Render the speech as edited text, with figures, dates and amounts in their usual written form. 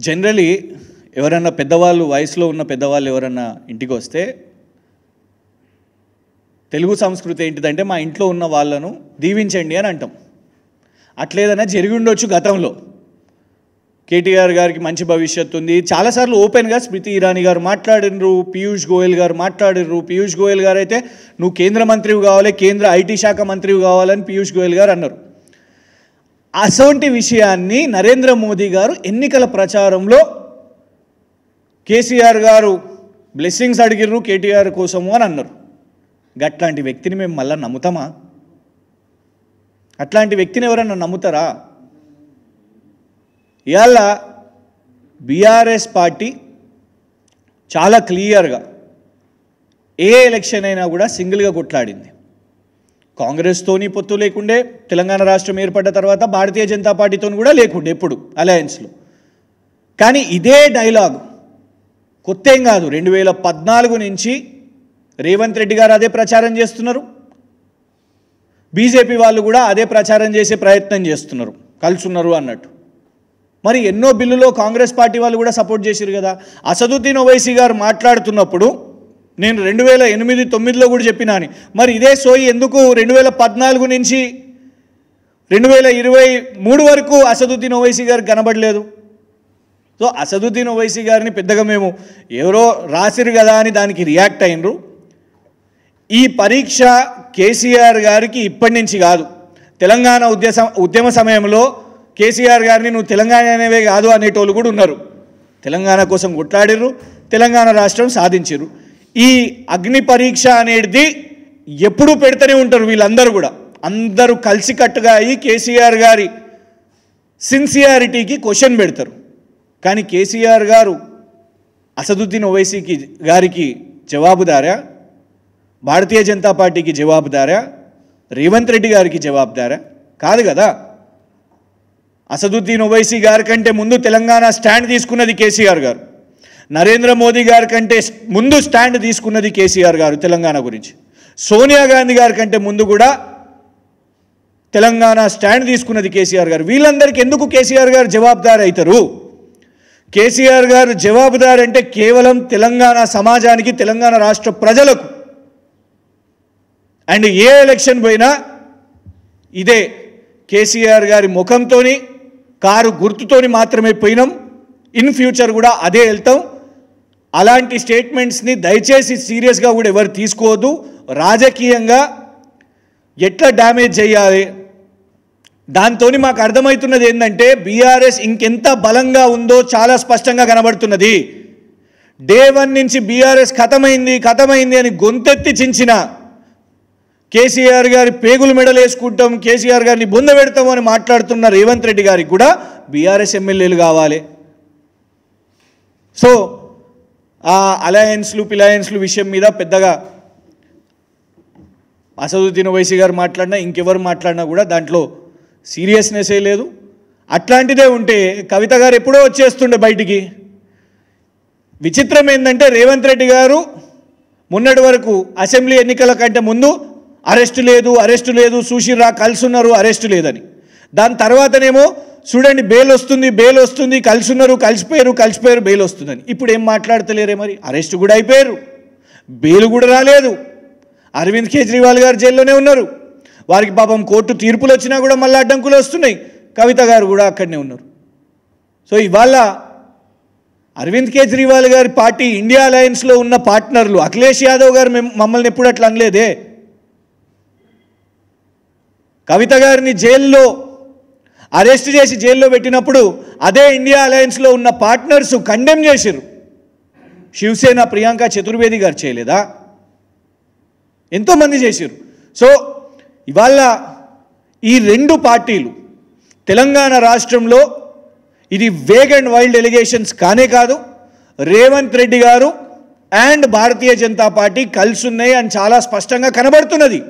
Generally ఎవరన్నా పెద్దవాళ్ళు వయసులో ఉన్న పెద్దవాళ్ళు ఎవరన్నా ఇంటికి వస్తే తెలుగు సంస్కృతి ఏంటిదంటే మా ఇంట్లో ఉన్న వాళ్ళను దీవించండి అని అంటాం. అట్లేదన్నా జరిగి ఉండొచ్చు గతంలో. కేటీఆర్ గారికి మంచి భవిష్యత్తు ఉంది. చాలాసార్లు ఓపెన్గా స్మృతి ఇరానీ గారు మాట్లాడినరు, పీయూష్ గోయల్ గారు మాట్లాడినరు. పీయూష్ గోయల్ గారు అయితే నువ్వు కేంద్ర మంత్రివి కావాలి, కేంద్ర ఐటీ శాఖ మంత్రివి కావాలని పీయూష్ గోయల్ గారు అన్నారు. అసొంటి విషయాన్ని నరేంద్ర మోదీ గారు ఎన్నికల ప్రచారంలో కేసీఆర్ గారు బ్లెస్సింగ్స్ అడిగిర్రు కేటీఆర్ కోసము అని అన్నారు. అట్లాంటి వ్యక్తిని మేము మళ్ళీ నమ్ముతామా? అట్లాంటి వ్యక్తిని ఎవరన్నా నమ్ముతారా? ఇవాళ బీఆర్ఎస్ పార్టీ చాలా క్లియర్గా ఏ ఎలక్షన్ అయినా కూడా సింగిల్గా కొట్లాడింది. కాంగ్రెస్తోని పొత్తు లేకుండే, తెలంగాణ రాష్ట్రం ఏర్పడ్డ తర్వాత భారతీయ జనతా పార్టీతో కూడా లేకుండే ఎప్పుడు అలయన్స్లో. కానీ ఇదే డైలాగ్ కొత్త ఏం కాదు. 2014 నుంచి రేవంత్ రెడ్డి గారు అదే ప్రచారం చేస్తున్నారు. బీజేపీ వాళ్ళు కూడా అదే ప్రచారం చేసే ప్రయత్నం చేస్తున్నారు, కలుసున్నారు అన్నట్టు. మరి ఎన్నో బిల్లులో కాంగ్రెస్ పార్టీ వాళ్ళు కూడా సపోర్ట్ చేశారు కదా. అసదుద్దీన్ ఓవైసీ గారు మాట్లాడుతున్నప్పుడు నేను 2008-9లో కూడా చెప్పినాని, మరి ఇదే సోయి ఎందుకు 2014 నుంచి 2023 వరకు అసదుద్దీన్ ఓవైసీ గారు కనబడలేదు? సో అసదుద్దీన్ ఓవైసీ గారిని పెద్దగా మేము ఎవరో రాసిరు కదా అని దానికి రియాక్ట్ అయినరు. ఈ పరీక్ష కేసీఆర్ గారికి ఇప్పటి నుంచి కాదు. తెలంగాణ ఉద్యమ సమయంలో కేసీఆర్ గారిని నువ్వు తెలంగాణ అనేవే కాదు అనేటోళ్ళు కూడా ఉన్నారు. తెలంగాణ కోసం కొట్లాడిర్రు, తెలంగాణ రాష్ట్రం సాధించారు. ఈ అగ్ని పరీక్ష అనేది ఎప్పుడూ పెడుతూనే ఉంటారు వీళ్ళందరూ కూడా. అందరూ కలిసికట్టుగా అయ్యి కేసీఆర్ గారి సిన్సియారిటీకి క్వశ్చన్ పెడతారు. కానీ కేసీఆర్ గారు అసదుద్దీన్ ఓవైసీ గారికి జవాబుదారా? భారతీయ జనతా పార్టీకి జవాబుదారా? రేవంత్ రెడ్డి గారికి జవాబుదారా? కాదు కదా. అసదుద్దీన్ ఓవైసీ గారి కంటే ముందు తెలంగాణ స్టాండ్ తీసుకున్నది కేసీఆర్ గారు. నరేంద్ర మోదీ గారి కంటే ముందు స్టాండ్ తీసుకున్నది కేసీఆర్ గారు తెలంగాణ గురించి. సోనియా గాంధీ గారి కంటే ముందు కూడా తెలంగాణ స్టాండ్ తీసుకున్నది కేసీఆర్ గారు. వీళ్ళందరికీ ఎందుకు కేసీఆర్ గారు జవాబుదారు అవుతారు? కేసీఆర్ గారు జవాబుదారు అంటే కేవలం తెలంగాణ సమాజానికి, తెలంగాణ రాష్ట్ర ప్రజలకు. అండ్ ఏ ఎలక్షన్ పోయినా ఇదే కేసీఆర్ గారి ముఖంతోని, కారు గుర్తుతోని మాత్రమే పోయినాం. ఇన్ ఫ్యూచర్ కూడా అదే వెళ్తాం. అలాంటి స్టేట్మెంట్స్ని దయచేసి సీరియస్గా కూడా ఎవరు తీసుకోవద్దు. రాజకీయంగా ఎట్లా డ్యామేజ్ చేయాలి, దాంతో మాకు అర్థమవుతున్నది ఏంటంటే బీఆర్ఎస్ ఇంకెంత బలంగా ఉందో చాలా స్పష్టంగా కనబడుతున్నది. డే 1 నుంచి బీఆర్ఎస్ ఖతమైంది అని గొంతెత్తి చించిన కేసీఆర్ గారి పేగులు మెడలు వేసుకుంటాం, కేసీఆర్ గారిని బొంద పెడతాం అని మాట్లాడుతున్న రేవంత్ రెడ్డి గారికి కూడా బీఆర్ఎస్ ఎమ్మెల్యేలు కావాలి. సో ఆ అలయన్స్లు విషయం మీద పెద్దగా అసదుద్దీన్ ఓవైసీ గారు మాట్లాడినా, ఇంకెవరు మాట్లాడినా కూడా దాంట్లో సీరియస్నెస్సే లేదు. అట్లాంటిదే ఉంటే కవిత గారు ఎప్పుడో వచ్చేస్తుండే బయటికి. విచిత్రం ఏంటంటే రేవంత్ రెడ్డి గారు మొన్నటి వరకు అసెంబ్లీ ఎన్నికల కంటే ముందు అరెస్టు లేదు, చూసిర్రా కలుసున్నారు, అరెస్టు లేదని. దాని తర్వాతనేమో చూడండి బెయిల్ వస్తుంది, కలిసిపోయారు బెయిల్ వస్తుందని. ఇప్పుడు ఏం మాట్లాడతలేరే? మరి అరెస్టు కూడా అయిపోయారు, బెయిల్ కూడా రాలేదు. అరవింద్ కేజ్రీవాల్ గారు జైల్లోనే ఉన్నారు. వారికి పాపం కోర్టు తీర్పులు వచ్చినా కూడా మళ్ళీ అడ్డంకులు వస్తున్నాయి. కవిత గారు కూడా అక్కడనే ఉన్నారు. సో ఇవాళ అరవింద్ కేజ్రీవాల్ గారి పార్టీ ఇండియా అలయన్స్లో ఉన్న పార్ట్నర్లు అఖిలేష్ యాదవ్ గారు మమ్మల్ని ఎప్పుడు అట్లా అనలేదే. కవిత గారిని అరెస్ట్ చేసి జైల్లో పెట్టినప్పుడు అదే ఇండియా అలయన్స్లో ఉన్న పార్ట్నర్స్ కండెమ్ చేశారు. శివసేన ప్రియాంక చతుర్వేది గారు చేయలేదా? ఎంతోమంది చేశారు. సో ఇవాళ ఈ రెండు పార్టీలు తెలంగాణ రాష్ట్రంలో ఇది వేగ్ అండ్ వైల్డ్ ఎలిగేషన్స్ కానే కాదు. రేవంత్ రెడ్డి గారు అండ్ భారతీయ జనతా పార్టీ కలిసి ఉన్నాయి అని చాలా స్పష్టంగా కనబడుతున్నది.